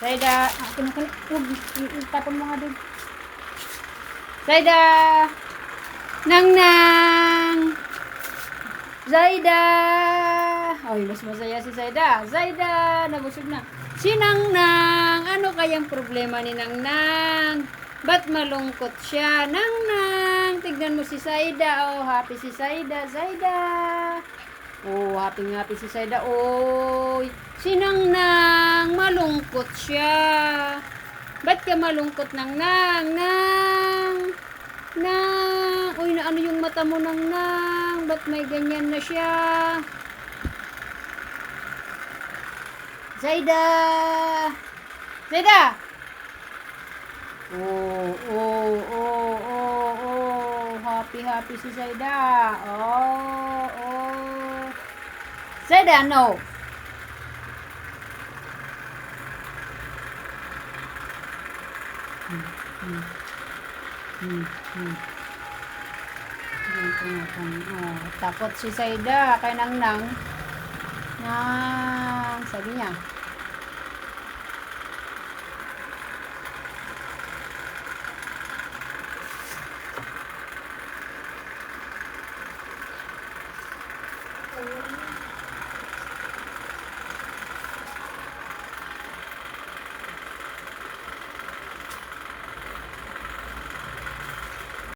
Zaida, akin na kalit. Huwag, itapon mo nga doon. Zaida! Nang! Zaida! Ay, mas masaya si Zaida. Zaida! Nabusog na. Si Nang! Ano kayang problema ni Nang? Ba't malungkot siya? Nang! Tignan mo si Zaida. Oh, happy si Zaida. Zaida! Oh, happy si Zaida. Oy, si Nang malungkot siya. Ba't ka malungkot, Nang? Uy, na ano yung mata mo, Nang? Ba't may ganyan na siya? Zaida! Zaida! Oh. Happy si Zaida. Oh. Zaida, no. Takot si Zaida kay Nang. Sabi niya.